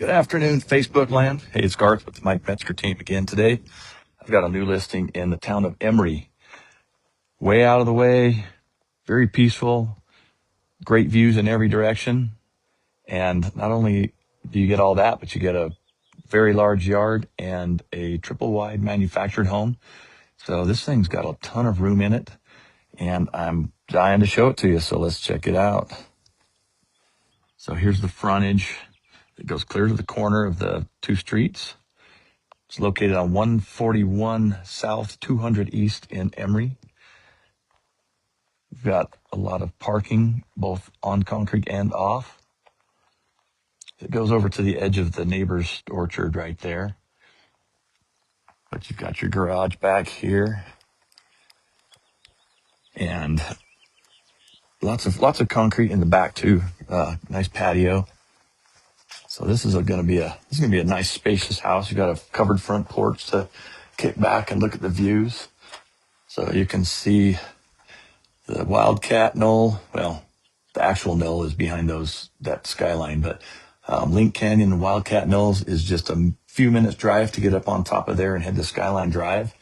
Good afternoon, Facebook land. Hey, it's Garth with the Mike Metzger team again today. I've got a new listing in the town of Emery. Way out of the way, very peaceful, great views in every direction. And not only do you get all that, but you get a very large yard and a triple wide manufactured home. So this thing's got a ton of room in it, and I'm dying to show it to you. So let's check it out. So here's the frontage. It goes clear to the corner of the two streets. It's located on 141 South, 200 East in Emery. We've got a lot of parking, both on concrete and off. It goes over to the edge of the neighbor's orchard right there. But you've got your garage back here. And lots of concrete in the back too. Nice patio. So this is gonna be a nice spacious house. You've got a covered front porch to kick back and look at the views. So you can see the Wildcat Knoll. Well, the actual knoll is behind that skyline, but Link Canyon and Wildcat Knolls is just a few minutes drive to get up on top of there and head to Skyline Drive.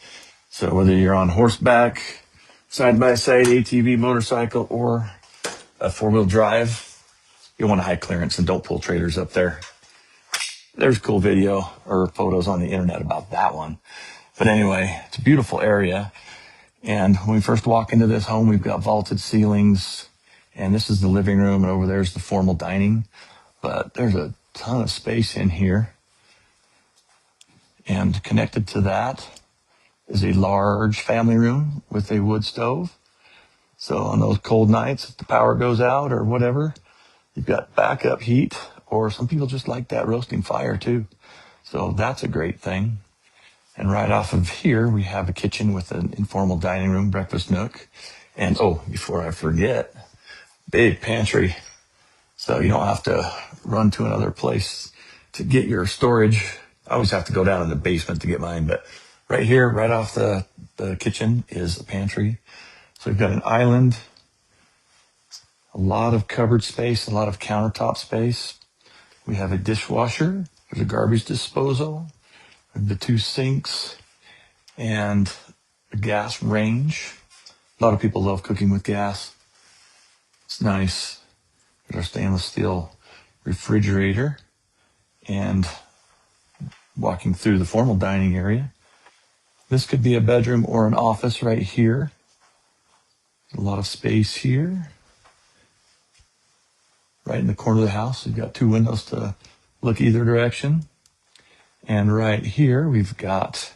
So whether you're on horseback, side by side, ATV, motorcycle, or a four-wheel drive, you'll want a high clearance and don't pull trailers up there. There's cool video or photos on the internet about that one. But anyway, it's a beautiful area. And when we first walk into this home, we've got vaulted ceilings, and this is the living room, and over there's the formal dining. But there's a ton of space in here. And connected to that is a large family room with a wood stove. So on those cold nights, if the power goes out or whatever, you've got backup heat, or some people just like that roasting fire too. So that's a great thing. And right off of here, we have a kitchen with an informal dining room, breakfast nook. And before I forget, big pantry. So you don't have to run to another place to get your storage. I always have to go down in the basement to get mine, but right here, right off the kitchen is a pantry. So we've got an island, a lot of cupboard space, a lot of countertop space. We have a dishwasher. There's a garbage disposal, the two sinks, and a gas range. A lot of people love cooking with gas. It's nice. There's our stainless steel refrigerator. And walking through the formal dining area, this could be a bedroom or an office right here. A lot of space here. Right in the corner of the house, we've got two windows to look either direction. And right here, we've got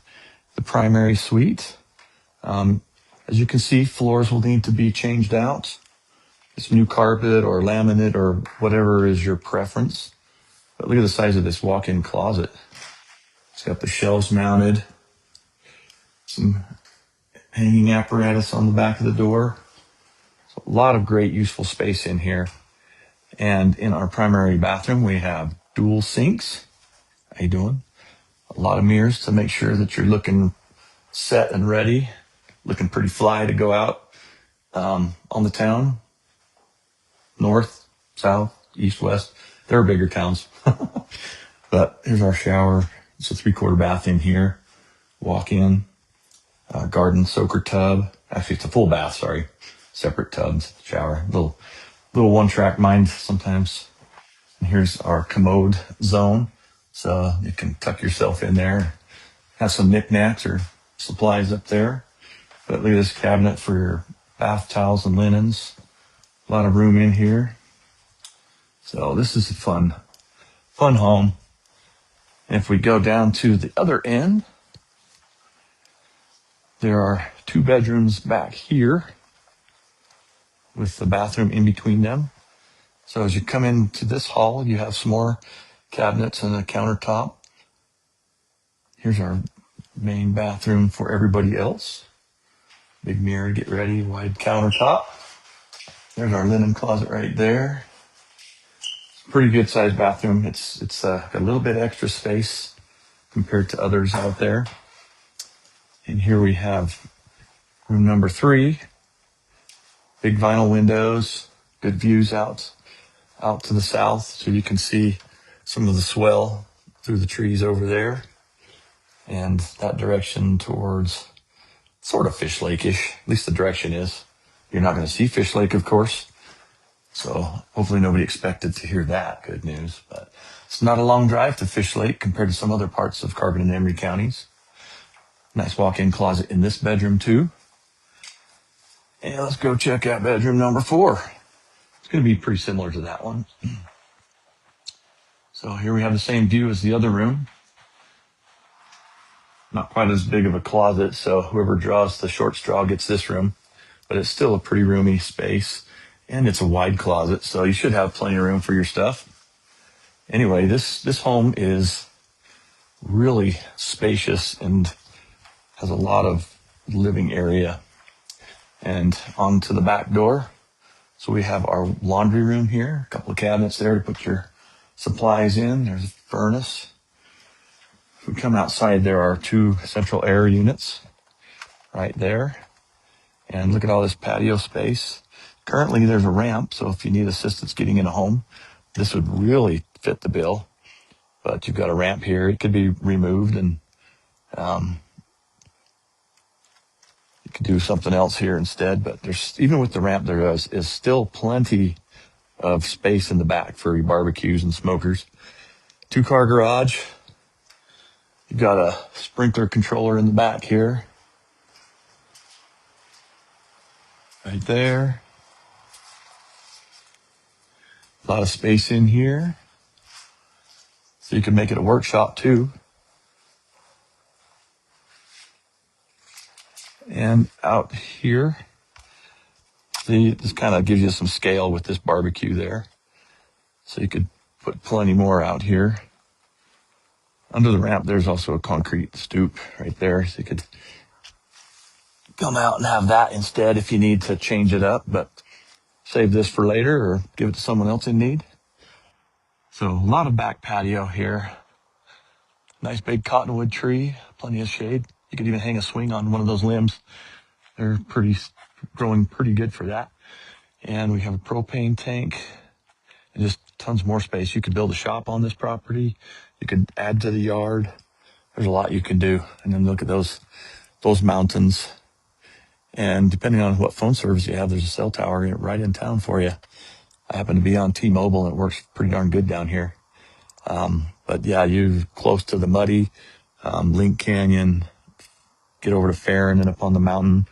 the primary suite. As you can see, floors will need to be changed out. It's new carpet or laminate or whatever is your preference. But look at the size of this walk-in closet. It's got the shelves mounted, some hanging apparatus on the back of the door. So a lot of great useful space in here. And in our primary bathroom, we have dual sinks. How you doing? A lot of mirrors to make sure that you're looking set and ready, looking pretty fly to go out on the town. North, south, east, west. There are bigger towns. But here's our shower. It's a 3/4 bath in here. Walk in, garden soaker tub. Actually, it's a full bath, sorry. Separate tubs, shower. Little one-track mind sometimes. And here's our commode zone. So you can tuck yourself in there. Have some knickknacks or supplies up there. But look at this cabinet for your bath towels and linens. A lot of room in here. So this is a fun home. And if we go down to the other end, there are two bedrooms back here with the bathroom in between them. So as you come into this hall, you have some more cabinets and a countertop. Here's our main bathroom for everybody else. Big mirror, get ready, wide countertop. There's our linen closet right there. Pretty good sized bathroom. It's got a little bit extra space compared to others out there. And here we have room number 3. Big vinyl windows, good views out to the south, so you can see some of the swell through the trees over there, and that direction towards sort of Fish Lake-ish. At least the direction is. You're not going to see Fish Lake, of course. So hopefully nobody expected to hear that good news. But it's not a long drive to Fish Lake compared to some other parts of Carbon and Emery counties. Nice walk-in closet in this bedroom too. And let's go check out bedroom number 4. It's going to be pretty similar to that one. So here we have the same view as the other room. Not quite as big of a closet, so whoever draws the short straw gets this room. But it's still a pretty roomy space. And it's a wide closet, so you should have plenty of room for your stuff. Anyway, this home is really spacious and has a lot of living area. And onto the back door. So we have our laundry room here, a couple of cabinets there to put your supplies in. There's a furnace. If we come outside, there are 2 central air units right there. And look at all this patio space. Currently, there's a ramp, so if you need assistance getting in a home, this would really fit the bill. But you've got a ramp here. It could be removed, and you could do something else here instead. But there's, even with the ramp, there is still plenty of space in the back for your barbecues and smokers. 2-car garage. You've got a sprinkler controller in the back here. Right there. A lot of space in here. So you can make it a workshop too. And out here, see, this kind of gives you some scale with this barbecue there. So you could put plenty more out here. Under the ramp, there's also a concrete stoop right there. So you could come out and have that instead if you need to change it up, but save this for later or give it to someone else in need. So a lot of back patio here. Nice big cottonwood tree, plenty of shade. You could even hang a swing on one of those limbs. They're growing pretty good for that. And we have a propane tank and just tons more space. You could build a shop on this property. You could add to the yard. There's a lot you can do. And then look at those mountains. And depending on what phone service you have, there's a cell tower right in town for you. I happen to be on T-Mobile, and it works pretty darn good down here. But yeah, you're close to the Muddy, Link Canyon, get over to Farron and up on the mountain,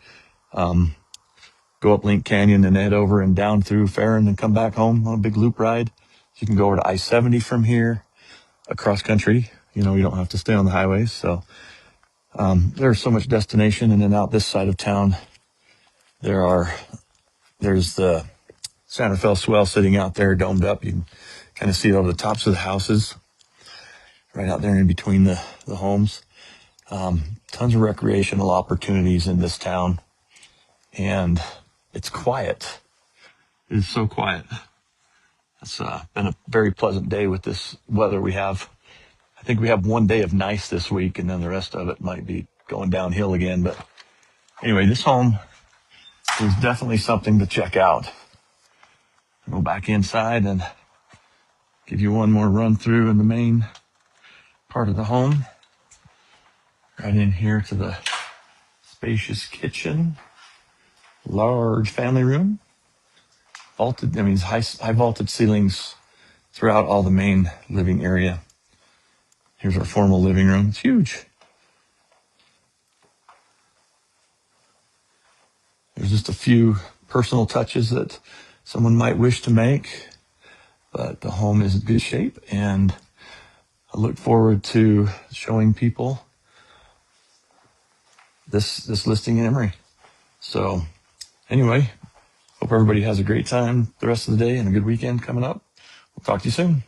go up Link Canyon and head over and down through Farron and come back home on a big loop ride. You can go over to I-70 from here, across country. You don't have to stay on the highways. So there's so much destination. And then out this side of town, there's the Santa Fe swell sitting out there domed up. You can kind of see it over the tops of the houses, right out there in between the homes. Tons of recreational opportunities in this town. And it's quiet. It is so quiet. It's been a very pleasant day with this weather we have. I think we have 1 day of nice this week, and then the rest of it might be going downhill again. But anyway, this home is definitely something to check out. Go back inside and give you one more run through in the main part of the home. Right in here to the spacious kitchen, large family room, vaulted, high vaulted ceilings throughout all the main living area. Here's our formal living room. It's huge. There's just a few personal touches that someone might wish to make, but the home is in good shape, and I look forward to showing people this listing in Emery. So anyway, hope everybody has a great time the rest of the day and a good weekend coming up. We'll talk to you soon.